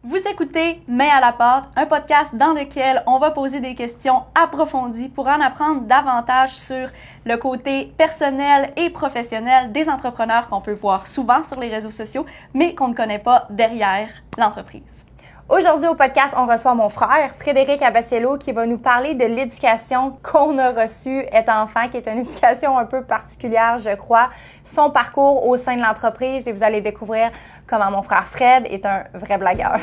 Vous écoutez Main à la pâte, un podcast dans lequel on va poser des questions approfondies pour en apprendre davantage sur le côté personnel et professionnel des entrepreneurs qu'on peut voir souvent sur les réseaux sociaux, mais qu'on ne connaît pas derrière l'entreprise. Aujourd'hui au podcast, on reçoit mon frère, Frédéric Abatiello, qui va nous parler de l'éducation qu'on a reçue étant enfant, qui est une éducation un peu particulière, je crois, son parcours au sein de l'entreprise et vous allez découvrir comment mon frère Fred est un vrai blagueur.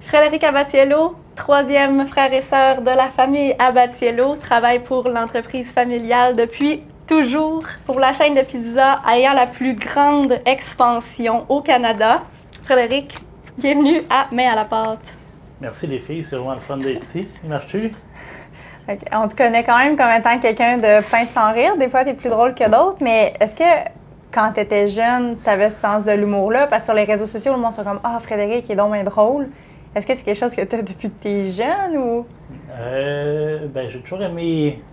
Frédéric Abatiello, troisième frère et sœur de la famille Abatiello, travaille pour l'entreprise familiale depuis toujours pour la chaîne de pizza ayant la plus grande expansion au Canada. Frédéric, bienvenue à Main à la pâte. Merci les filles, c'est vraiment le fun d'être ici. Il marche-tu? On te connaît quand même comme étant quelqu'un de pince sans rire. Des fois, tu es plus drôle que d'autres, mais est-ce que quand tu étais jeune, tu avais ce sens de l'humour-là? Parce que sur les réseaux sociaux, le monde sont comme « Ah, Frédéric, il est donc bien drôle ». Est-ce que c'est quelque chose que tu as depuis que tu es jeune ou? J'ai toujours aimé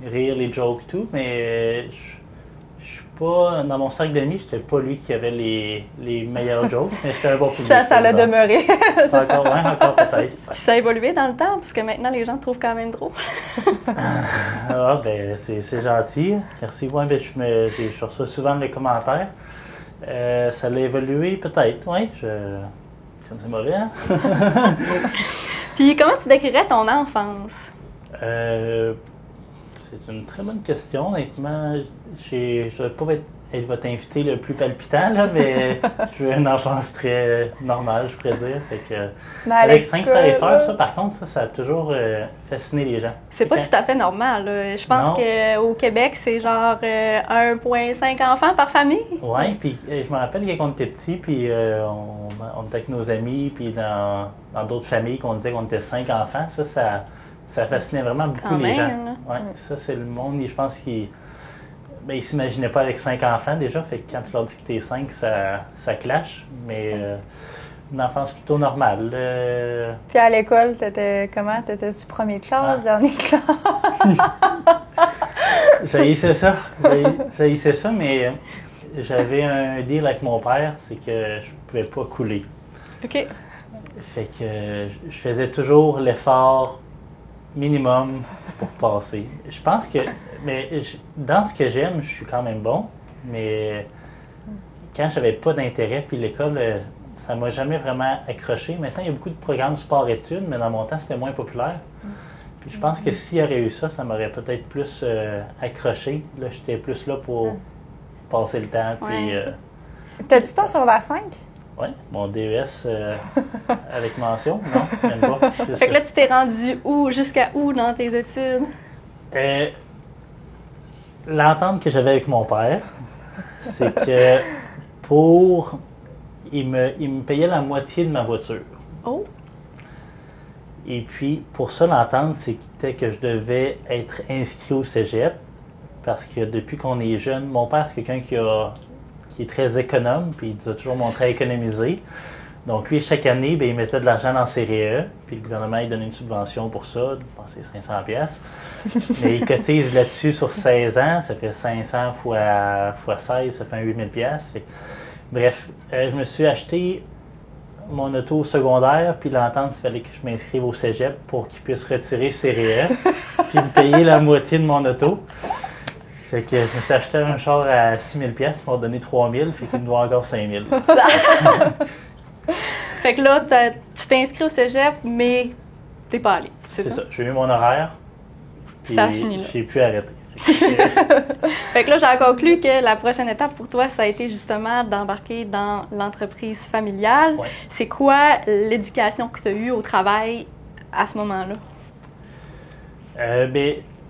rire les jokes et tout, mais je suis pas. Dans mon cercle d'amis, j'étais pas lui qui avait les meilleurs jokes, mais j'étais un bon public. Ça l'a demeuré. Encore peut-être. Puis ça a évolué dans le temps, parce que maintenant, les gens te trouvent quand même drôle. C'est gentil. Merci. Ouais, je reçois souvent les commentaires. Ça l'a évolué peut-être, oui. Comme c'est mauvais, hein? Puis comment tu décrirais ton enfance? C'est une très bonne question. Honnêtement, je ne vais pas être votre invité le plus palpitant, là, mais j'ai eu une enfance très normale, je pourrais dire. Fait que, avec 5 frères et sœurs, ça, par contre, ça a toujours fasciné les gens. C'est pas tout à fait normal, là. Je pense qu'au Québec, c'est genre 1,5 enfants par famille. Oui, puis je me rappelle quand on était petits, puis on était avec nos amis, puis dans d'autres familles qu'on disait qu'on était 5 enfants. Ça fascinait vraiment beaucoup les gens. Ouais, ça, c'est le monde, je pense qu'ils ne s'imaginaient pas avec 5 enfants déjà. Fait que quand tu leur dis que tu es 5, ça clash. Mais une enfance plutôt normale. Puis à l'école, t'étais comment? T'étais-tu première classe, dernière classe? J'haïssais ça, mais j'avais un deal avec mon père, c'est que je pouvais pas couler. OK. Fait que je faisais toujours l'effort minimum pour passer. Je pense que, dans ce que j'aime, je suis quand même bon, mais quand j'avais pas d'intérêt, puis l'école, ça m'a jamais vraiment accroché. Maintenant, il y a beaucoup de programmes sport-études, mais dans mon temps, c'était moins populaire. Puis je pense que s'il y aurait eu ça m'aurait peut-être plus accroché. Là, j'étais plus là pour passer le temps. Puis, t'as-tu ton secondaire 5? Oui, mon DES avec mention, non, même pas. Fait que là, tu t'es rendu jusqu'à où dans tes études? L'entente que j'avais avec mon père, c'est que il me payait la moitié de ma voiture. Oh! Et puis, pour ça, l'entente, c'était que je devais être inscrit au cégep, parce que depuis qu'on est jeune, mon père, c'est quelqu'un qui est très économe, puis il nous a toujours montré à économiser. Donc lui, chaque année, il mettait de l'argent dans ses REE, puis le gouvernement, il donnait une subvention pour ça, je pense que c'est 500$. Mais il cotise là-dessus sur 16 ans, ça fait 500 fois 16, ça fait 8000$. Bref, je me suis acheté mon auto au secondaire, puis l'entente, il fallait que je m'inscrive au cégep pour qu'il puisse retirer ses REE, puis me payer la moitié de mon auto. Fait que je me suis acheté un char à 6 000$, ils m'ont donné 3 000$, fait qu'il me doit encore 5 000$. Fait que là, tu t'es inscrit au cégep, mais t'es pas allé. C'est ça. J'ai eu mon horaire, puis ça a fini là. J'ai pu arrêter. Fait que là, j'ai conclu que la prochaine étape pour toi, ça a été justement d'embarquer dans l'entreprise familiale. Ouais. C'est quoi l'éducation que tu as eue au travail à ce moment-là?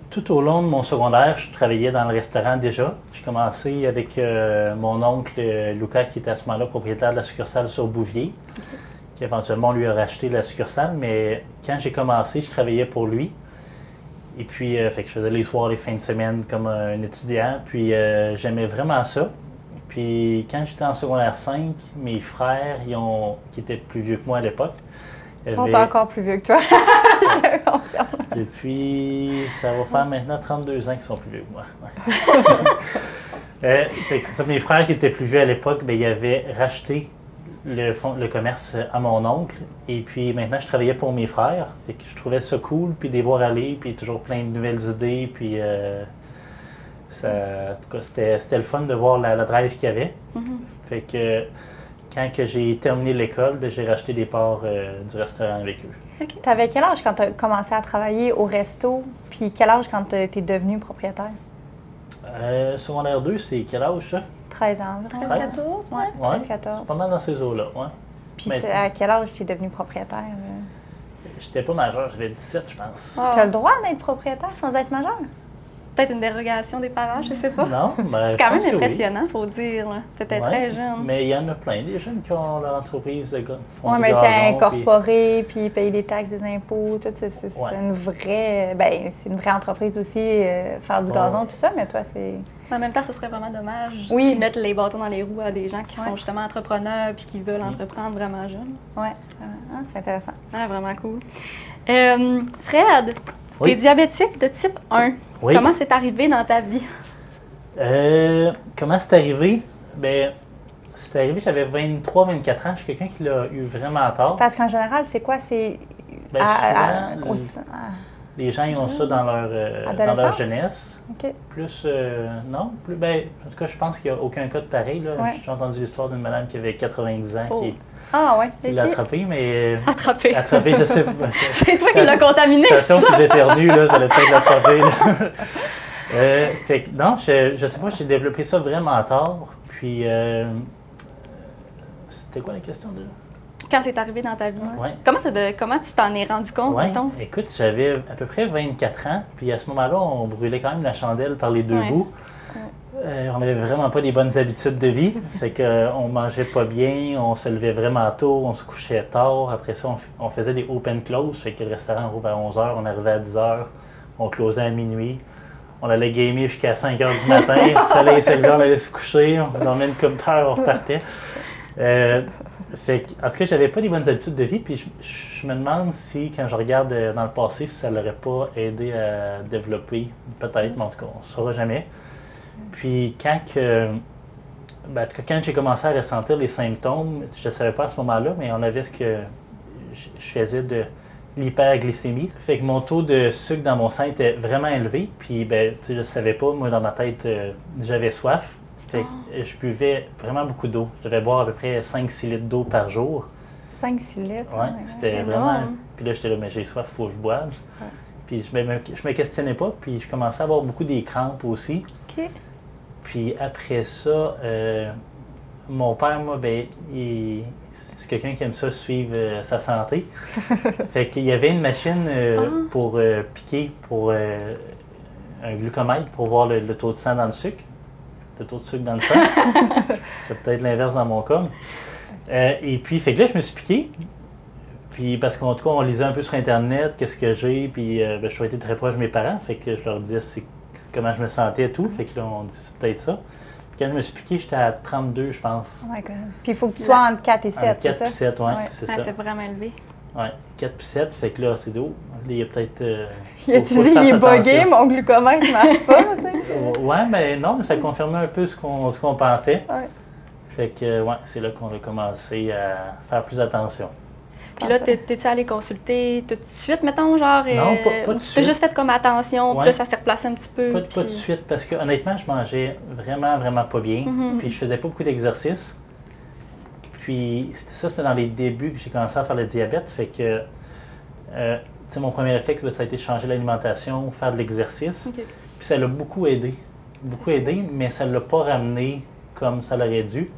Tout au long de mon secondaire, je travaillais dans le restaurant déjà. J'ai commencé avec mon oncle Lucas, qui était à ce moment-là propriétaire de la succursale sur Bouvier, qui éventuellement lui a racheté la succursale. Mais quand j'ai commencé, je travaillais pour lui. Et puis, fait que je faisais les soirs, les fins de semaine comme un étudiant. Puis, j'aimais vraiment ça. Puis, quand j'étais en secondaire 5, mes frères, qui étaient plus vieux que moi à l'époque, Ils sont encore plus vieux que toi. Depuis, ça va faire maintenant 32 ans qu'ils sont plus vieux que moi. Ouais. Fait que c'est ça, mes frères qui étaient plus vieux à l'époque, ben, ils avaient racheté le commerce à mon oncle. Et puis maintenant, je travaillais pour mes frères. Fait que je trouvais ça cool, puis de les voir aller, puis toujours plein de nouvelles idées. Puis ça, en tout cas, c'était le fun de voir la drive qu'il y avait. Fait que quand que j'ai terminé l'école, ben, j'ai racheté des parts du restaurant avec eux. Okay. Tu avais quel âge quand tu as commencé à travailler au resto? Puis quel âge quand tu es devenu propriétaire? Secondaire 2, c'est quel âge ça? 13 ans. 13-14? Ouais, 13-14. C'est pas mal dans ces eaux-là, ouais. Puis à quel âge tu es devenu propriétaire? J'étais pas majeur, j'avais 17, je pense. Tu as le droit d'être propriétaire sans être majeur? Peut-être une dérogation des parents, je sais pas. Non, mais c'est quand même impressionnant, il faut dire. C'était très jeune. Mais il y en a plein, des jeunes qui ont leur entreprise, oui, mais c'est incorporé, puis payer des taxes, des impôts, tout. C'est une vraie... Ben, c'est une vraie entreprise aussi, faire du gazon, tout ça, mais toi, c'est... En même temps, ce serait vraiment dommage de mettre les bâtons dans les roues à des gens qui sont justement entrepreneurs puis qui veulent entreprendre vraiment jeunes. Oui, c'est intéressant. Ah, vraiment cool. Fred, tu es diabétique de type 1. Oui. Comment c'est arrivé dans ta vie? Comment c'est arrivé? Ben, c'est arrivé, j'avais 23-24 ans. Je suis quelqu'un qui l'a eu vraiment tard. Parce qu'en général, c'est quoi? C'est... Les gens, ils ont ça dans leur jeunesse. Okay. Plus, non. Plus, ben, en tout cas, je pense qu'il n'y a aucun cas de pareil. Là. Ouais. J'ai entendu l'histoire d'une madame qui avait 90 ans qui l'a attrapé, mais... Attrapé, je sais pas. C'est toi qui l'as contaminé, attention, si j'éternue, là, ça allait peut-être l'attraper. Fait que, non, je sais pas, j'ai développé ça vraiment tard. Puis, c'était quoi la question de... Quand c'est arrivé dans ta vie. Ouais. Comment tu t'en es rendu compte, mettons? Écoute, j'avais à peu près 24 ans, puis à ce moment-là, on brûlait quand même la chandelle par les deux bouts. On n'avait vraiment pas des bonnes habitudes de vie. Fait qu'on mangeait pas bien, on se levait vraiment tôt, on se couchait tard. Après ça, on faisait des open close. Fait que le restaurant ouvre à 11h, on arrivait à 10h, on closait à minuit. On allait gamer jusqu'à 5h du matin. Le soleil s'est levé, on allait se coucher, on dormait une couple d'heures, on repartait. En tout cas, j'avais pas des bonnes habitudes de vie, puis je me demande si, quand je regarde dans le passé, si ça l'aurait pas aidé à développer, peut-être, mais en tout cas, on ne saura jamais. Puis quand j'ai commencé à ressentir les symptômes, je ne savais pas à ce moment-là, mais on avait ce que je faisais de l'hyperglycémie. Fait que mon taux de sucre dans mon sang était vraiment élevé, puis je ne savais pas, moi dans ma tête, j'avais soif. Fait que je buvais vraiment beaucoup d'eau. Je devais boire à peu près 5-6 litres d'eau par jour. 5-6 litres? Oui, c'était vraiment... Puis là, j'étais là, mais j'ai soif, il faut que je boive. Ouais. Puis je me questionnais pas, puis je commençais à avoir beaucoup des crampes aussi. OK. Puis après ça, mon père, moi, c'est quelqu'un qui aime ça suivre sa santé. Fait qu'il y avait une machine pour piquer, pour un glucomètre, pour voir le taux de sang dans le sucre. Le taux de sucre dans le sang. C'est peut-être l'inverse dans mon cas. Et puis, fait que là, je me suis piqué. Puis, parce qu'en tout cas, on lisait un peu sur Internet, qu'est-ce que j'ai. Puis, je suis été très proche de mes parents. Fait que je leur disais comment je me sentais et tout. Fait que là, on dit c'est peut-être ça. Puis, quand je me suis piqué, j'étais à 32, je pense. Oh my God. Puis, il faut que tu sois entre 4 et 7, entre 4 et 7, oui, c'est ça. C'est vraiment élevé. Oui, 4 puis 7. Fait que là, c'est d'eau. Il y a peut-être... il est buggé, mon glucomètre ne marche pas, tu sais. Oui, mais non, mais ça confirmait un peu ce qu'on pensait. Ouais. Fait que, c'est là qu'on a commencé à faire plus attention. Puis là, t'es-tu allé consulter tout de suite, mettons, genre? Non, pas de suite. T'as juste fait comme attention, puis là, ça s'est replacé un petit peu. Pas de suite, parce que honnêtement, je mangeais vraiment, vraiment pas bien. Puis je faisais pas beaucoup d'exercice. Puis c'était dans les débuts que j'ai commencé à faire le diabète. Fait que, mon premier réflexe, ça a été de changer l'alimentation, faire de l'exercice. Okay. Puis ça l'a beaucoup aidé. Mais ça ne l'a pas ramené comme ça l'aurait dû.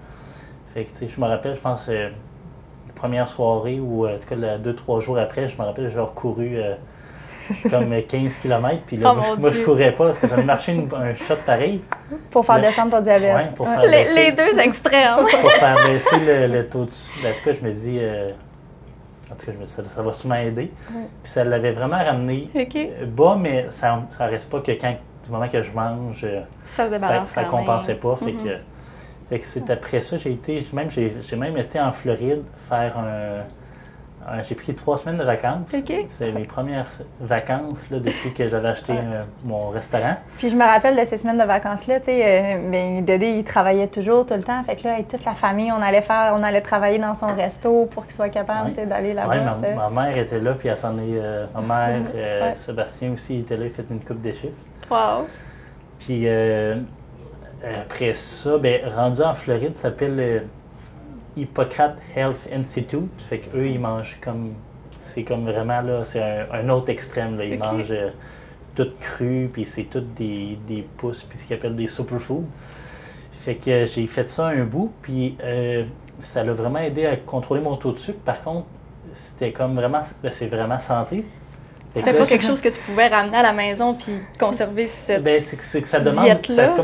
Fait que, je me rappelle, je pense, la première soirée ou en tout cas 2-3 jours après, je me rappelle, j'ai recouru comme 15 km. Puis là, moi, je courais pas parce que j'avais marché un shot pareil. Pour faire descendre ton diabète. Oui, pour faire baisser, les deux extrêmes. Pour faire baisser le taux de sucre. En tout cas, je me dis... ça va sûrement aider. Puis ça l'avait vraiment ramené bas, mais ça reste pas que du moment que je mange, ça compensait pas. Fait que c'est après ça, j'ai même été en Floride faire J'ai pris 3 semaines de vacances. OK. C'est mes premières vacances là, depuis que j'avais acheté mon restaurant. Puis je me rappelle de ces semaines de vacances-là, tu sais, Dédé, il travaillait toujours, tout le temps. Fait que là, avec toute la famille, on allait travailler dans son resto pour qu'il soit capable, tu sais, d'aller là-bas. Oui, ma mère était là, puis elle s'en est... ma mère, Sébastien aussi était là, il fait une coupe de chiffres. Wow! Puis après ça, rendu en Floride, ça s'appelle Hippocrate Health Institute. Fait qu'eux, ils mangent comme... C'est comme vraiment, là, c'est un autre extrême, là. Ils mangent tout cru, puis c'est tout des pousses, puis ce qu'ils appellent des superfoods. Fait que j'ai fait ça un bout, puis ça l'a vraiment aidé à contrôler mon taux de sucre. Par contre, c'était comme vraiment... c'est vraiment santé. C'était pas quelque chose que tu pouvais ramener à la maison puis conserver cette c'est que ça demande,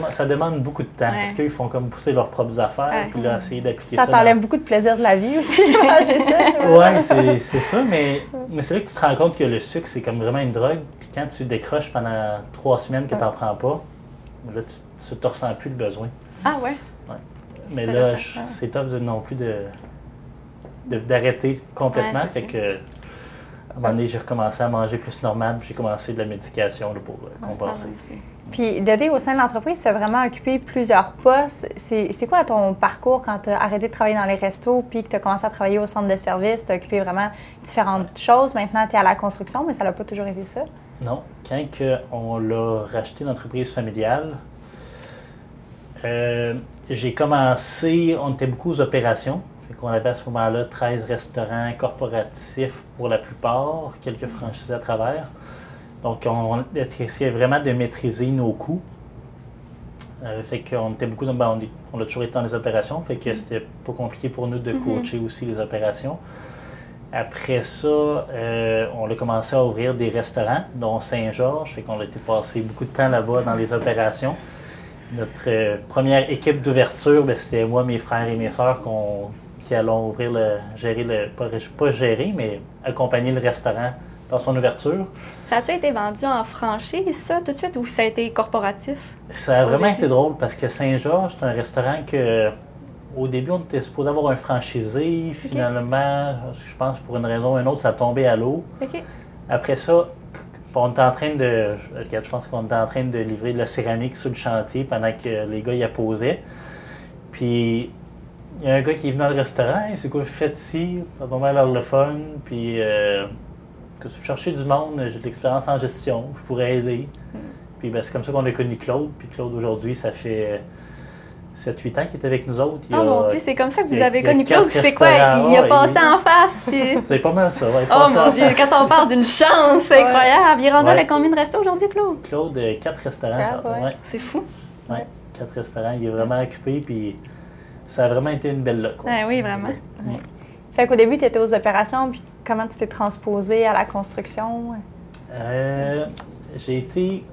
ça demande beaucoup de temps. Parce qu'ils font comme pousser leurs propres affaires, puis là, essayer d'appliquer ça. Ça t'enlève beaucoup de plaisir de la vie aussi, manger ça. Oui, c'est ça, mais c'est là que tu te rends compte que le sucre, c'est comme vraiment une drogue. Puis quand tu décroches pendant 3 semaines que tu n'en prends pas, là, tu ne te ressens plus le besoin. Ah ouais? Mais là, c'est top non plus d'arrêter complètement. Fait que... À un moment donné, j'ai recommencé à manger plus normal, puis j'ai commencé de la médication là, pour compenser. Puis Dédé, au sein de l'entreprise, tu as vraiment occupé plusieurs postes. C'est quoi ton parcours quand tu as arrêté de travailler dans les restos puis que tu as commencé à travailler au centre de service? Tu as occupé vraiment différentes choses. Maintenant, tu es à la construction, mais ça n'a pas toujours été ça? Non. Quand on l'a racheté, l'entreprise familiale, j'ai commencé, on était beaucoup aux opérations. On avait à ce moment-là 13 restaurants corporatifs pour la plupart, quelques franchisés à travers. Donc, on essayait vraiment de maîtriser nos coûts. Fait qu'on était beaucoup on a toujours été dans les opérations, fait que c'était pas compliqué pour nous de coacher aussi les opérations. Après ça, on a commencé à ouvrir des restaurants, dont Saint-Georges, fait qu'on a été passer beaucoup de temps là-bas dans les opérations. Notre première équipe d'ouverture, c'était moi, mes frères et mes sœurs qui allons pas gérer, mais accompagner le restaurant dans son ouverture. Ça a-tu été vendu en franchise, ça, tout de suite, ou ça a été corporatif? Ça a vraiment été drôle parce que Saint-Georges, c'est un restaurant que, au début, on était supposé avoir un franchisé. Finalement, je pense pour une raison ou une autre, ça a tombé à l'eau. Après ça, on était en train je pense qu'on était en train de livrer de la céramique sur le chantier pendant que les gars y apposaient. Puis, il y a un gars qui est venu dans le restaurant, « C'est quoi vous faites ici? Ça va l'air le fun. » Puis, que si vous cherchez du monde, j'ai de l'expérience en gestion, je pourrais aider. Puis, c'est comme ça qu'on a connu Claude. Puis, Claude, aujourd'hui, ça fait 7-8 ans qu'il est avec nous autres. Mon Dieu, c'est comme ça que vous avez connu Claude. C'est quoi? Il a passé en face. Puis... C'est pas mal ça. Oh mon Dieu, quand on parle d'une chance, c'est incroyable. Il est rendu avec combien de restos aujourd'hui, Claude? Claude, 4 restaurants. 4, C'est fou. Oui, 4 restaurants. Il est vraiment occupé. Puis, ça a vraiment été une belle loc. Oui, vraiment. Fait qu'au début, tu étais aux opérations, puis comment tu t'es transposé à la construction? J'ai été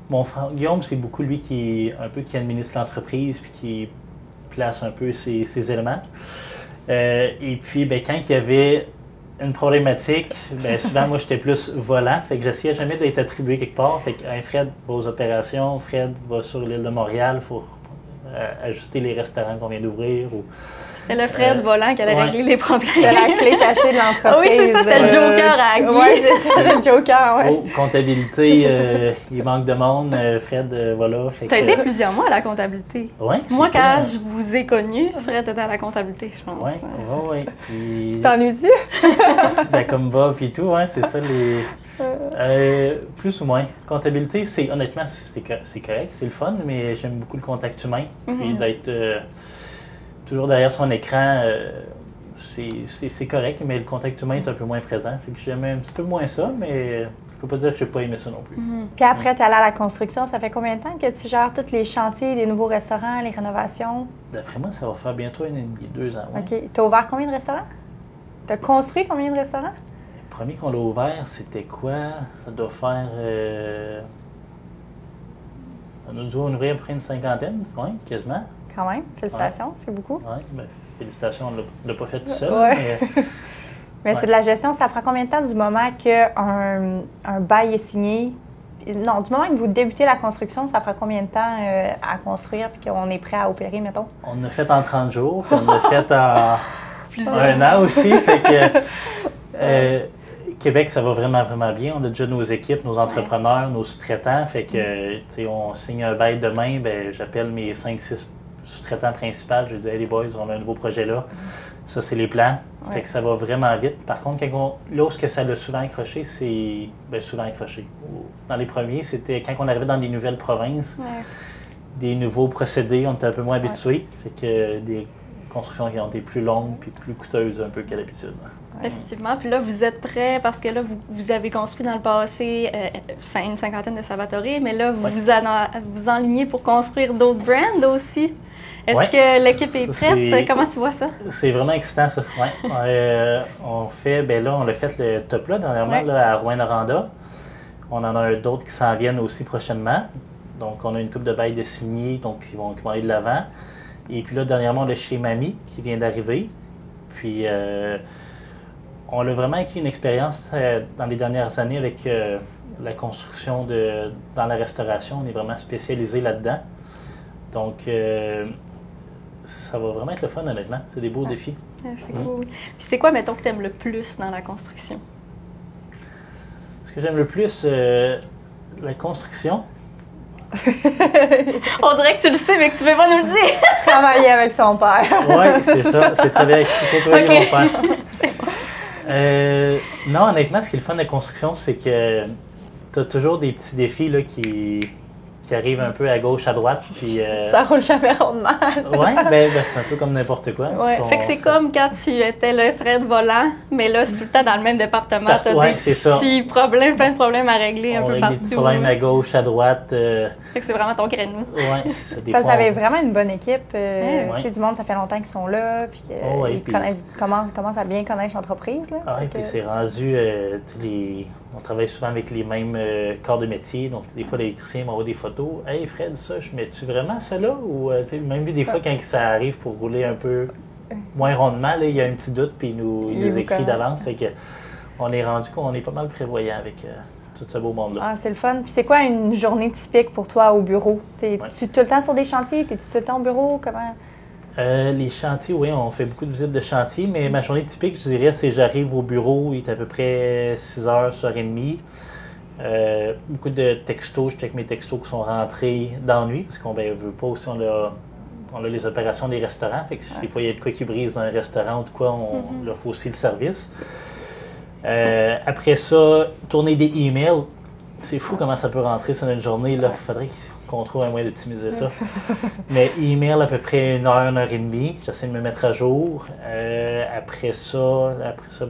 mon frère Guillaume, c'est beaucoup lui qui administre l'entreprise puis qui place un peu ses éléments. Et puis, quand il y avait une problématique, souvent, moi, j'étais plus volant. Fait que j'essayais jamais d'être attribué quelque part. Fait que Fred va aux opérations, Fred va sur l'île de Montréal pour ajuster les restaurants qu'on vient d'ouvrir. C'est le Fred volant qui allait régler les problèmes. C'est la clé cachée de l'entreprise. Oui, c'est ça, c'est le Joker à Guy. Oui, c'est ça, le Joker, oui. Comptabilité, il manque de monde. Fred, voilà. Tu as été plusieurs mois à la comptabilité. Oui. Moi, quand je vous ai connu, Fred était à la comptabilité, je pense. Oui. T'ennuies-tu? Comme va, puis tout, c'est ça les... plus ou moins. Comptabilité, honnêtement, c'est correct, c'est le fun, mais j'aime beaucoup le contact humain. Puis d'être toujours derrière son écran, c'est correct, mais le contact humain est un peu moins présent. Fait que j'aime un petit peu moins ça, mais je peux pas dire que j'ai pas aimé ça non plus. Puis après, tu es allé à la construction. Ça fait combien de temps que tu gères tous les chantiers, les nouveaux restaurants, les rénovations? D'après moi, ça va faire bientôt 1 an et demi, 2 ans. Ouais. OK. Tu as ouvert combien de restaurants? Tu as construit combien de restaurants? Le premier qu'on l'a ouvert, c'était quoi? Ça doit faire... on a dû en ouvrir à peu près une 50aine, oui, quasiment. Quand même, félicitations, c'est beaucoup. Oui, félicitations, on ne l'a pas fait tout seul. Mais c'est de la gestion, ça prend combien de temps du moment qu'un bail est signé non, du moment que vous débutez la construction, ça prend combien de temps à construire puis qu'on est prêt à opérer, mettons? On a fait en 30 jours, puis on a fait en un an aussi. Fait que Québec, ça va vraiment, vraiment bien. On a déjà nos équipes, nos entrepreneurs, nos sous-traitants. Fait que, tu sais, on signe un bail demain, ben j'appelle mes 5-6 sous-traitants principaux. Je dis, hey les boys, on a un nouveau projet là. Ça, c'est les plans. Fait que ça va vraiment vite. Par contre, là où ça l'a souvent accroché, c'est... Bien, souvent accroché. Dans les premiers, c'était quand on arrivait dans des nouvelles provinces, des nouveaux procédés, on était un peu moins habitués. Fait que des constructions qui ont été plus longues puis plus coûteuses un peu qu'à l'habitude. Effectivement. Puis là, vous êtes prêts parce que là, vous avez construit dans le passé une cinquantaine de Savatori, mais là, vous enlignez pour construire d'autres brands aussi. Est-ce que l'équipe est prête? Comment tu vois ça? C'est vraiment excitant, ça. On fait, on a fait le top là, dernièrement, là, à Rouyn-Noranda. On en a d'autres qui s'en viennent aussi prochainement. Donc, on a une couple de bails de signés, donc qui vont aller de l'avant. Et puis là, dernièrement, on a chez Mamie qui vient d'arriver. Puis, on a vraiment acquis une expérience dans les dernières années avec la construction dans la restauration. On est vraiment spécialisé là-dedans. Donc, ça va vraiment être le fun, honnêtement. C'est des beaux défis. C'est cool. Puis c'est quoi, mettons, que tu aimes le plus dans la construction? Ce que j'aime le plus, la construction. On dirait que tu le sais, mais que tu ne veux pas nous le dire. Travailler avec son père. Oui, c'est ça. C'est travailler avec mon père. Non, honnêtement, ce qui est le fun de la construction, c'est que tu as toujours des petits défis là, qui arrivent un peu à gauche, à droite. Puis, ça roule jamais rondement. Oui, c'est un peu comme n'importe quoi. Ouais. Fait que c'est comme quand tu étais le frère de volant, mais là, c'est tout le temps dans le même département. Tu as des problèmes, plein de problèmes à régler un peu partout. Des petits problèmes à gauche, à droite. Fait que c'est vraiment ton créneau. Oui, c'est ça. Parce que vous avez vraiment une bonne équipe. Tu sais, du monde, ça fait longtemps qu'ils sont là. Puis commencent à bien connaître l'entreprise. Oui, puis c'est rendu... on travaille souvent avec les mêmes corps de métier. Donc, des fois, l'électricien m'envoie des photos. Hey Fred, ça, je mets-tu vraiment ça là? Ou, même vu des fois, quand ça arrive pour rouler un peu moins rondement, là, il y a un petit doute, puis il nous écrit d'avance. Fait que on est rendu qu'on est pas mal prévoyant avec tout ce beau monde-là. Ah, c'est le fun. Puis c'est quoi une journée typique pour toi au bureau? Es-tu tout le temps sur des chantiers? Es-tu tout le temps au bureau? Comment? Les chantiers, oui, on fait beaucoup de visites de chantier, mais ma journée typique, je dirais, c'est j'arrive au bureau, il est à peu près 6h, 6h30. Beaucoup de textos, je check mes textos qui sont rentrés dans la nuit, parce qu'on veut pas aussi, on a les opérations des restaurants, fait que des fois il y a de quoi qui brise dans un restaurant ou de quoi, on leur faut aussi le service. Après ça, tourner des emails, c'est fou comment ça peut rentrer dans une journée, là, faudrait qu'on trouve un moyen d'optimiser ça. Mais email à peu près 1h, 1h30, j'essaie de me mettre à jour. Après ça,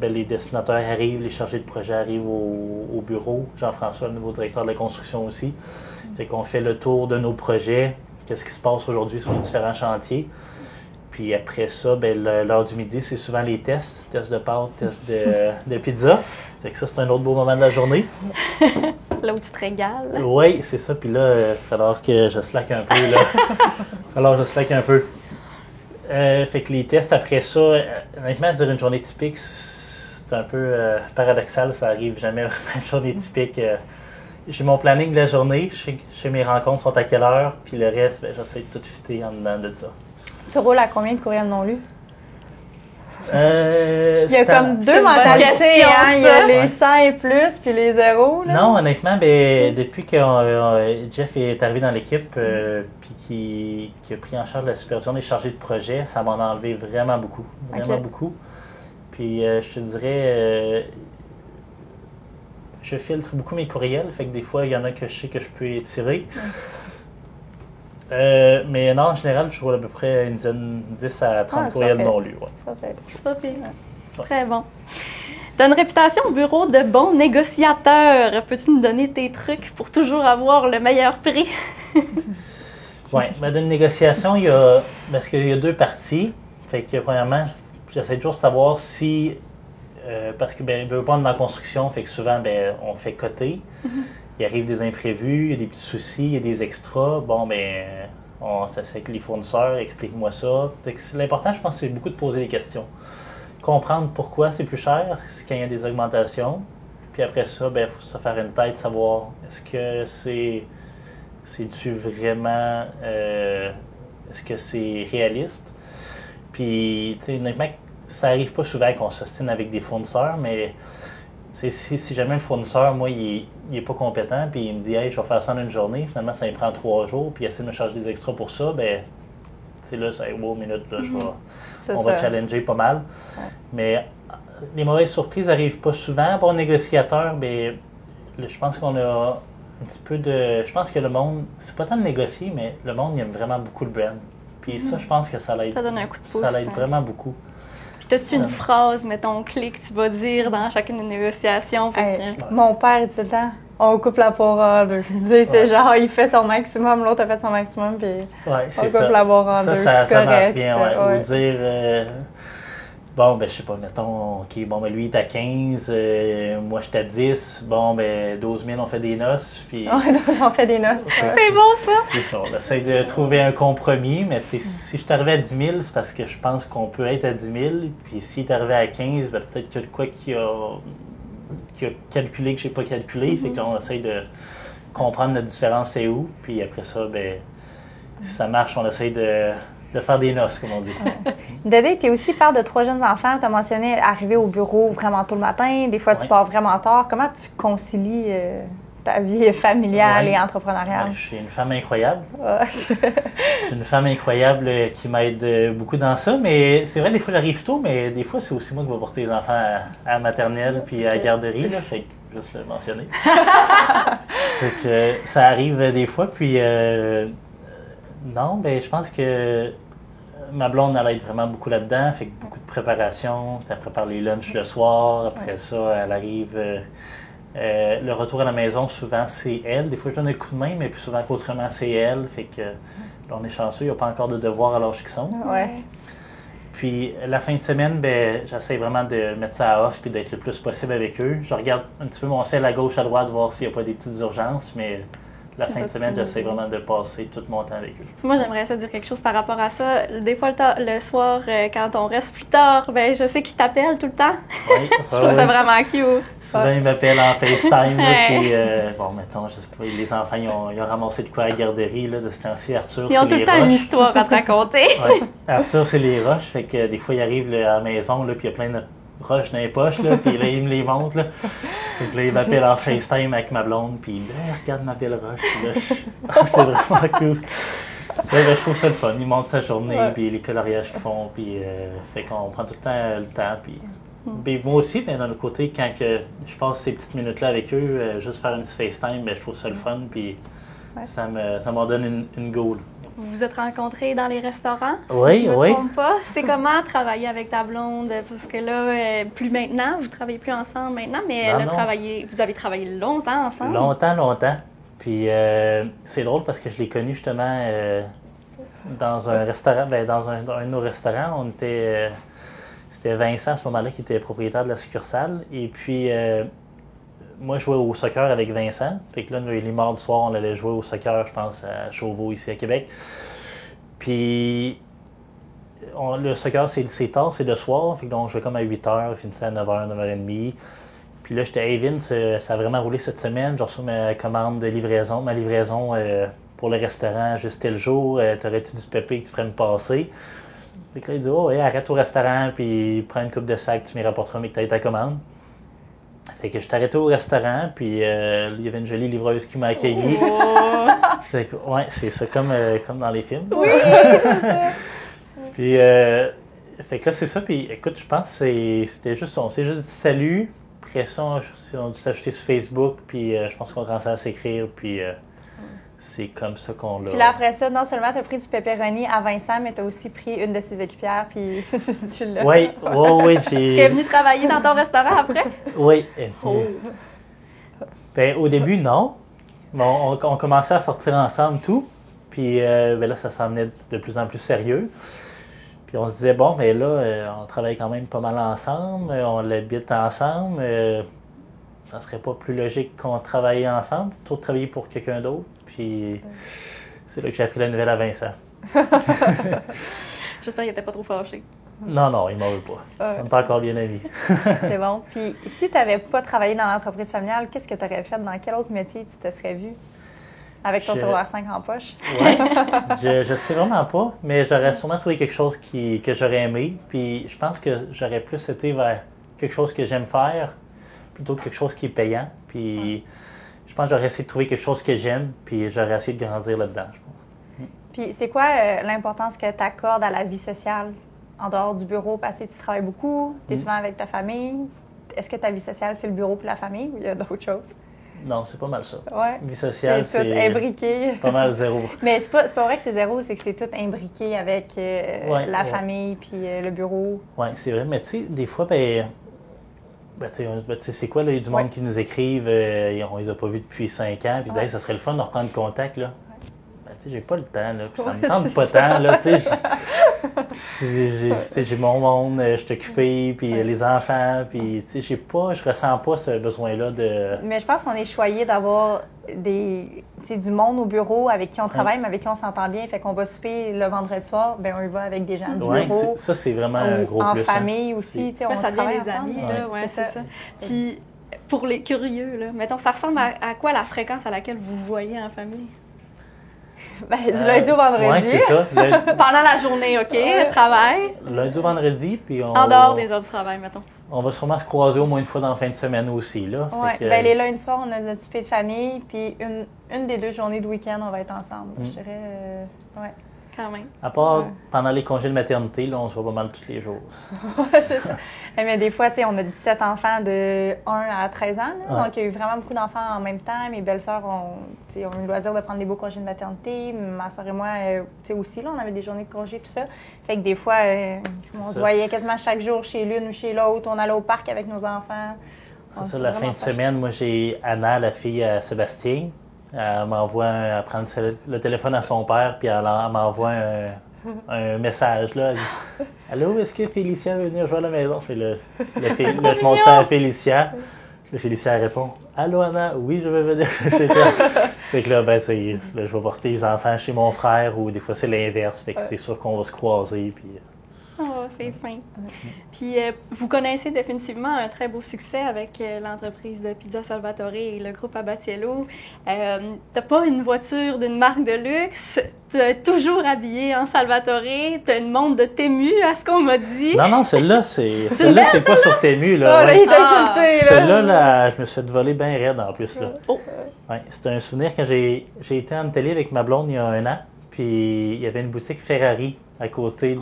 les dessinateurs arrivent, les chargés de projet arrivent au bureau. Jean-François, le nouveau directeur de la construction aussi. Fait qu'on fait le tour de nos projets, qu'est-ce qui se passe aujourd'hui sur les différents chantiers. Puis après ça, l'heure du midi, c'est souvent les tests de pâtes, tests de pizza. Fait que ça, c'est un autre beau moment de la journée. Là où tu te régales. Oui, c'est ça. Puis là, il va falloir que je slack un peu. Fait que les tests après ça, honnêtement, dire une journée typique, c'est un peu paradoxal. Ça arrive jamais vraiment une journée typique. J'ai mon planning de la journée. Je sais mes rencontres sont à quelle heure. Puis le reste, j'essaie de tout fitter en dedans de ça. Tu roules à combien de courriels non lus? Il y a comme deux mentalités, hein? Il y a les 100 et plus, puis les 0. Là. Non, honnêtement, depuis que Jeff est arrivé dans l'équipe, puis qui a pris en charge la supervision des chargés de projet, ça m'en a enlevé vraiment beaucoup. Vraiment beaucoup. Puis je te dirais, je filtre beaucoup mes courriels, fait que des fois, il y en a que je sais que je peux étirer. Mais non, en général, je roule à peu près une dizaine, 10 à 30 courriels non lus. C'est pas pire. Très bon. Tu as une réputation au bureau de bon négociateur. Peux-tu nous donner tes trucs pour toujours avoir le meilleur prix? Oui, dans une négociation, parce qu'il y a deux parties. Fait que premièrement, j'essaie toujours de savoir si, parce que je veux pas être dans la construction, fait que souvent, on fait coter. Il arrive des imprévus, il y a des petits soucis, il y a des extras. Bon, on s'assied avec les fournisseurs, explique-moi ça. L'important, je pense, c'est beaucoup de poser des questions. Comprendre pourquoi c'est plus cher, quand il y a des augmentations. Puis après ça, il faut se faire une tête, savoir est-ce que c'est-tu vraiment... est-ce que c'est réaliste? Puis, tu sais, honnêtement, ça arrive pas souvent qu'on s'ostine avec des fournisseurs, mais si jamais le fournisseur, moi, il est pas compétent, puis il me dit « Hey, je vais faire ça en une journée », finalement, ça me prend 3 jours, puis il essaie de me charger des extras pour ça, tu sais, là, c'est « Wow, minute, là, on va challenger pas mal. Ouais. » Mais les mauvaises surprises n'arrivent pas souvent. Bon négociateur, je pense qu'on a un petit peu de... Je pense que le monde, c'est pas tant de négocier, mais le monde, il aime vraiment beaucoup le brand. Puis ça, je pense que ça l'aide. Ça donne un coup de pouce. Ça l'aide vraiment beaucoup. Puis t'as-tu une phrase, mettons, clé que tu vas dire dans chacune des négociations? Mon père, il dit tout le temps, on coupe la poire en deux. C'est genre, il fait son maximum, l'autre a fait son maximum, puis on coupe la poire en deux. Ça marche bien, ouais. Ou dire... Bon, je sais pas, mettons, OK, lui, il est à 15, moi, je suis à 10. Bon, 12 000, on fait des noces, puis... on fait des noces. C'est bon, ça! C'est ça, on essaie de trouver un compromis, mais si je suis arrivé à 10 000, c'est parce que je pense qu'on peut être à 10 000, puis s'il est arrivé à 15, peut-être qu'il y a de quoi qu'il a calculé que je n'ai pas calculé, fait qu'on essaie de comprendre notre différence c'est où, puis après ça, si ça marche, on essaie de faire des noces, comme on dit. Dédé, tu es aussi père de 3 jeunes enfants. Tu as mentionné arriver au bureau vraiment tôt le matin. Des fois, tu pars vraiment tard. Comment tu concilies ta vie familiale et entrepreneuriale? J'ai une femme incroyable. J'ai une femme incroyable qui m'aide beaucoup dans ça. Mais c'est vrai, des fois, j'arrive tôt, mais des fois, c'est aussi moi qui vais porter les enfants à la maternelle puis à la garderie. Là, fait que juste le mentionner. Fait que ça arrive des fois. Puis non, je pense que ma blonde, elle aide vraiment beaucoup là-dedans. Fait que beaucoup de préparation. Elle prépare les lunchs le soir. Après ça, elle arrive... le retour à la maison, souvent, c'est elle. Des fois, je donne un coup de main, mais plus souvent qu'autrement, c'est elle. Fait que là, on est chanceux. Il n'y a pas encore de devoirs à l'âge qu'ils sont. Ouais. Puis, la fin de semaine, j'essaie vraiment de mettre ça à off puis d'être le plus possible avec eux. Je regarde un petit peu mon ciel à gauche, à droite, voir s'il n'y a pas des petites urgences, mais... La fin de semaine, j'essaie vraiment de passer tout mon temps avec eux. Moi, j'aimerais ça dire quelque chose par rapport à ça. Des fois, le soir, quand on reste plus tard, je sais qu'ils t'appellent tout le temps. Oui, je trouve ça vraiment cute. Souvent, ils m'appellent en FaceTime. Puis, mettons, je sais pas, les enfants, ils ont ramassé de quoi à la garderie là, de ce temps-ci. Arthur, ils ont tout le temps une histoire à te raconter. Oui, Arthur, c'est les roches. Fait que des fois, ils arrivent à la maison, là, puis il y a plein de roches dans les poches, là, puis là, il me les montre, là. Donc là, il m'appelle en FaceTime avec ma blonde, puis il me dit hey, « Regarde ma belle roche. » C'est vraiment cool. Je trouve ça le fun. Il montre sa journée, puis les coloriages qu'ils font, puis fait qu'on prend tout le temps. Puis moi aussi, d'un autre côté, quand je passe ces petites minutes-là avec eux, juste faire un petit FaceTime, je trouve ça le fun, puis ça m'en donne une go. Vous vous êtes rencontrés dans les restaurants? Oui, si je me trompe pas. C'est comment travailler avec ta blonde? Parce que là, plus maintenant, vous ne travaillez plus ensemble maintenant, mais vous avez travaillé longtemps ensemble? Longtemps. Puis c'est drôle parce que je l'ai connue justement dans un restaurant, dans un de nos restaurants. C'était Vincent à ce moment-là qui était propriétaire de la succursale. Et puis moi, je jouais au soccer avec Vincent. Fait que là, les mardis soirs, on allait jouer au soccer, je pense, à Chauveau, ici à Québec. Puis, le soccer, c'est tard, c'est le soir. Fait que donc, je jouais comme à 8h, finissais à 9h, 9h30. Puis là, j'étais hey Vince, ça a vraiment roulé cette semaine. J'ai reçu ma commande de livraison, pour le restaurant juste tel jour. T'aurais-tu du pépé que tu pourrais me passer? Fait que là, il dit, arrête au restaurant, puis prends une coupe de sac, tu m'y rapporteras, mais que tu aies ta commande. Fait que je suis arrêté au restaurant, puis il y avait une jolie livreuse qui m'a accueilli. Oh. Fait que, c'est ça, comme dans les films. Oui, c'est ça. Puis, fait que là, c'est ça. Puis, écoute, je pense que c'était juste, on s'est juste dit salut. Après ça, on a dû s'ajouter sur Facebook, puis je pense qu'on a commencé à s'écrire, puis c'est comme ça qu'on l'a... Puis là, après ça, non seulement tu as pris du pepperoni à Vincent, mais tu as aussi pris une de ses équipières, puis tu l'as... Oui, Qui est venue travailler dans ton restaurant après? Oui. Au début, non. Bon, on commençait à sortir ensemble, tout. Puis là, ça s'en venait de plus en plus sérieux. Puis on se disait, bon, là, on travaille quand même pas mal ensemble, on habite ensemble. Ça serait pas plus logique qu'on travaille ensemble, plutôt de travailler pour quelqu'un d'autre. Puis c'est là que j'ai appris la nouvelle à Vincent. J'espère qu'il n'était pas trop fâché. Non, il m'en veut pas. On est encore bien amis. C'est bon. Puis, si tu n'avais pas travaillé dans l'entreprise familiale, qu'est-ce que tu aurais fait? Dans quel autre métier tu te serais vu? Avec ton secondaire 5 en poche? Ouais. Je sais vraiment pas, mais j'aurais sûrement trouvé quelque chose que j'aurais aimé. Puis je pense que j'aurais plus été vers quelque chose que j'aime faire plutôt que quelque chose qui est payant. Puis je pense que j'aurais essayé de trouver quelque chose que j'aime, puis j'aurais essayé de grandir là-dedans, je pense. Puis c'est quoi l'importance que tu accordes à la vie sociale en dehors du bureau? Parce que tu travailles beaucoup, tu es souvent avec ta famille. Est-ce que ta vie sociale, c'est le bureau et la famille ou il y a d'autres choses? Non, c'est pas mal ça. Ouais. Vie sociale, c'est tout imbriqué. Pas mal zéro. Mais c'est pas vrai que c'est zéro, c'est que c'est tout imbriqué avec la famille puis le bureau. Oui, c'est vrai. Mais tu sais, des fois, tu sais, c'est quoi, là, il y a du monde qui nous écrivent, on les a pas vus depuis 5 ans, puis ils disent, hey, ça serait le fun de reprendre contact, là. Ben, tu sais, j'ai pas le temps, là, puis ça me tente pas tant, là, tu sais. J'ai mon monde, je suis occupé, puis les enfants, puis tu sais, je ressens pas ce besoin-là de... Mais je pense qu'on est choyé d'avoir du monde au bureau avec qui on travaille, mais avec qui on s'entend bien. Fait qu'on va souper le vendredi soir, ben on y va avec des gens du bureau. Ça, c'est vraiment un gros plus. En famille aussi, tu sais, on ça travaille devient les ensemble. amis, là, ouais, c'est ça. Puis, pour les curieux, là, mettons, ça ressemble à quoi la fréquence à laquelle vous vous voyez en famille? Ben, du lundi au vendredi. Oui, c'est ça. Pendant la journée, OK, le travail. Lundi au vendredi, puis en dehors des heures de travail, mettons. On va sûrement se croiser au moins une fois dans la fin de semaine aussi, là. Oui, ben, les lundis soirs, on a notre souper de famille, puis une des 2 journées de week-end, on va être ensemble. Je dirais, ouais. Quand même. À part pendant les congés de maternité, là, on se voit pas mal tous les jours. C'est ça. Mais des fois, tu sais, on a 17 enfants de 1 à 13 ans. Là, donc, il y a eu vraiment beaucoup d'enfants en même temps. Mes belles-sœurs ont eu le loisir de prendre des beaux congés de maternité. Ma soeur et moi, tu sais, aussi, là, on avait des journées de congés, tout ça. Fait que des fois, on se voyait quasiment chaque jour chez l'une ou chez l'autre. On allait au parc avec nos enfants. C'est ça, la fin de semaine, moi, j'ai Anna, la fille à Sébastien. Elle m'envoie, elle prend le téléphone à son père, puis elle m'envoie un message, là. Allô, est-ce que Félicia veut venir jouer à la maison? Je montre ça à Félicia. Félicia répond, allô, Anna, oui, je veux venir chez toi. Fait que là, ben, là, je vais porter les enfants chez mon frère, ou des fois, c'est l'inverse. Fait que c'est sûr qu'on va se croiser, puis... Oh, c'est fin. Puis, vous connaissez définitivement un très beau succès avec l'entreprise de Pizza Salvatore et le groupe Abatiello. T'as pas une voiture d'une marque de luxe, t'es toujours habillé en Salvatore, t'as une montre de Temu, à ce qu'on m'a dit. Non, celle-là, c'est pas sur Temu, là. Oh, là, il t'a insulté, là. Celle-là, là, je me suis fait voler bien raide, en plus, là. Oh. Ouais, c'est un souvenir quand j'ai été en Italie avec ma blonde il y a 1 an, puis il y avait une boutique Ferrari à côté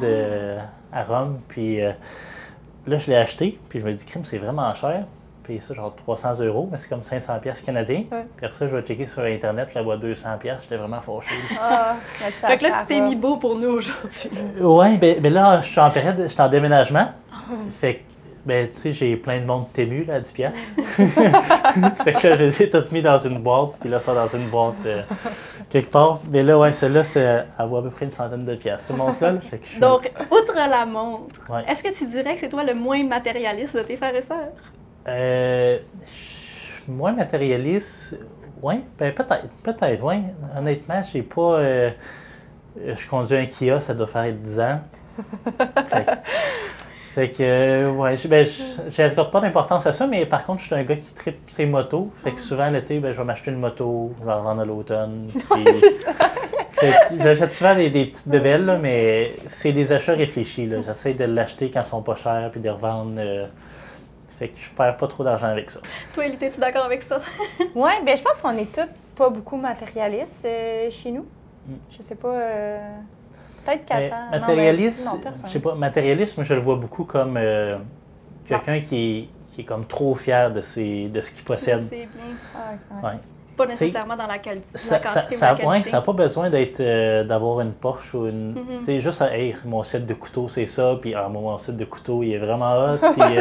à Rome, puis là, je l'ai acheté, puis je me dis, crime, c'est vraiment cher. Puis ça, genre 300 €, mais c'est comme 500 pièces canadiens. Puis après ça, je vais checker sur Internet, je la vois 200 pièces, j'étais vraiment fâché. Fait que là, tu t'es mis beau pour nous aujourd'hui. Oui, ben là, je suis en période, je suis en déménagement. Fait que, ben, tu sais, j'ai plein de monde Temu, là, à 10 pièces. Fait que là, je les ai toutes mis dans une boîte, puis là, ça dans une boîte quelque part. Mais là, ouais, celle-là, elle vaut à peu près une centaine de pièces. Tu montres là? Donc, outre la montre, est-ce que tu dirais que c'est toi le moins matérialiste de tes frères et sœurs? Moins matérialiste, oui, ben peut-être, oui. Honnêtement, j'ai pas... je conduis un Kia, ça doit faire 10 ans. Fait que, ouais, je n'accorde pas d'importance à ça, mais par contre, je suis un gars qui tripe ses motos. Fait que souvent, l'été, ben, je vais m'acheter une moto, je vais la revendre à l'automne. C'est ça. J'achète souvent des petites bébelles, là, mais c'est des achats réfléchis. Là. J'essaie de l'acheter quand ils sont pas chers, puis de les revendre. Fait que je perds pas trop d'argent avec ça. Toi, Élie, es-tu d'accord avec ça? Oui, bien, je pense qu'on est tous pas beaucoup matérialistes chez nous. Je sais pas... Peut-être qu'attends. Matérialiste, je sais pas, matérialiste, moi je le vois beaucoup comme quelqu'un qui est comme trop fier de ce qu'il possède. C'est bien. Ouais. Pas nécessairement dans la quantité ça n'a pas besoin d'avoir une Porsche ou une... C'est juste, hey, mon set de couteau, c'est ça, puis mon set de couteau, il est vraiment hot, puis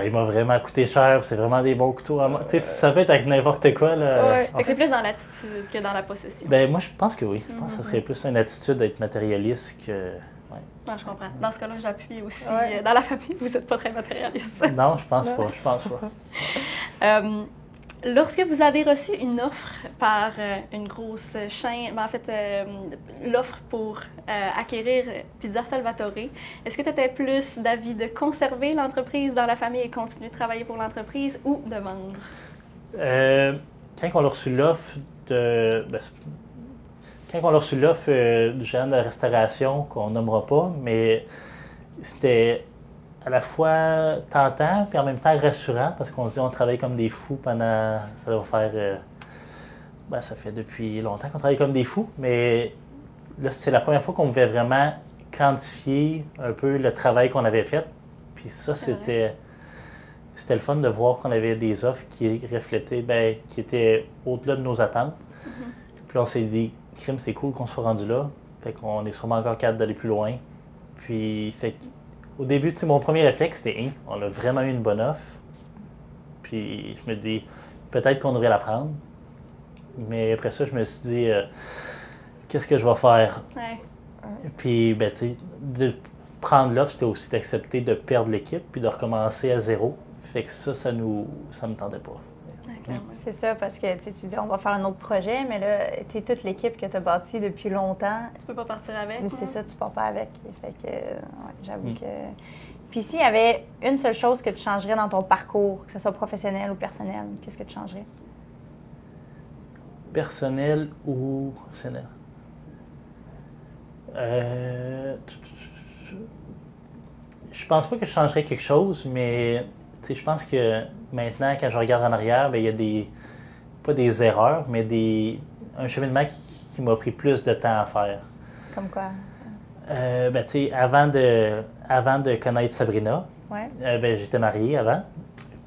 il m'a vraiment coûté cher, c'est vraiment des bons couteaux. Ça peut être avec n'importe quoi. Là. Ouais. C'est plus dans l'attitude que dans la possession. Ben, moi, je pense que oui. Je pense que ça serait plus une attitude d'être matérialiste que... Ouais. Non, je comprends. Dans ce cas-là, j'appuie aussi. Dans la famille, vous n'êtes pas très matérialiste. Non, je pense pas. Lorsque vous avez reçu une offre par une grosse chaîne, l'offre pour acquérir Pizza Salvatore, est-ce que tu étais plus d'avis de conserver l'entreprise dans la famille et continuer de travailler pour l'entreprise ou de vendre? Quand on a reçu l'offre du gérant de la restauration, qu'on nommera pas, mais c'était à la fois tentant puis en même temps rassurant parce qu'on se dit on travaille comme des fous pendant. Ça va faire. Ça fait depuis longtemps qu'on travaille comme des fous, mais là, c'est la première fois qu'on pouvait vraiment quantifier un peu le travail qu'on avait fait. Puis ça, c'était le fun de voir qu'on avait des offres qui reflétaient, qui étaient au-delà de nos attentes. Mm-hmm. Puis on s'est dit, crime, c'est cool qu'on soit rendu là. Fait qu'on est sûrement encore capable d'aller plus loin. Puis, au début, mon premier réflexe, c'était on a vraiment eu une bonne offre. Puis je me dis, peut-être qu'on devrait la prendre. Mais après ça, je me suis dit, qu'est-ce que je vais faire? Ouais. Puis, de prendre l'offre, c'était aussi d'accepter de perdre l'équipe puis de recommencer à zéro. Fait que ça me tentait pas. C'est ça, parce que tu dis on va faire un autre projet, mais là, toute l'équipe que tu as bâtie depuis longtemps. Tu peux pas partir avec. C'est ça, tu pars pas avec. Fait que, j'avoue que. Puis s'il y avait une seule chose que tu changerais dans ton parcours, que ce soit professionnel ou personnel, qu'est-ce que tu changerais? Personnel ou professionnel? Je pense pas que je changerais quelque chose, mais je pense que maintenant, quand je regarde en arrière, il y a pas des erreurs, mais un cheminement qui m'a pris plus de temps à faire. Comme quoi? Avant de connaître Sabrina, j'étais marié avant.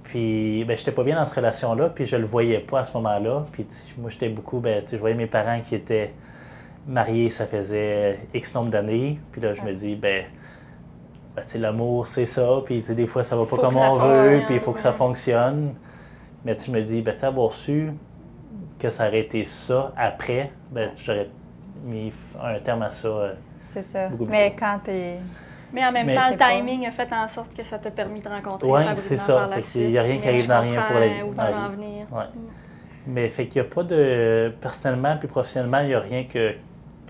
Puis, j'étais pas bien dans cette relation-là, puis je le voyais pas à ce moment-là. Puis, moi, j'étais beaucoup, je voyais mes parents qui étaient mariés, ça faisait X nombre d'années. Puis là, je me dis, l'amour, c'est ça. Puis, des fois, ça va pas comme on veut, puis il faut que ça fonctionne. Mais je me dis, avoir su que ça aurait été ça après, j'aurais mis un terme à ça. C'est ça. Mais quand Mais en même temps, le timing a fait en sorte que ça t'a permis de rencontrer Sabrina c'est ça. par la suite. Il n'y a rien qui arrive dans rien pour la vie. Où tu vas en venir. Ouais. Mais fait qu'il n'y a pas de... Personnellement puis professionnellement, il n'y a rien que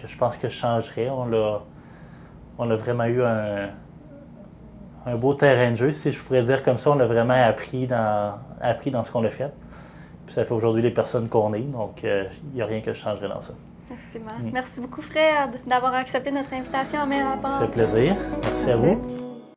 je pense que je changerais. On a vraiment eu un beau terrain de jeu, si je pourrais dire comme ça. On a vraiment appris dans ce qu'on a fait. Puis ça fait aujourd'hui les personnes qu'on est. Donc, il n'y a rien que je changerais dans ça. Effectivement. Merci beaucoup, Fred, d'avoir accepté notre invitation à Mère à la Pâte. Ça fait plaisir. Merci à vous.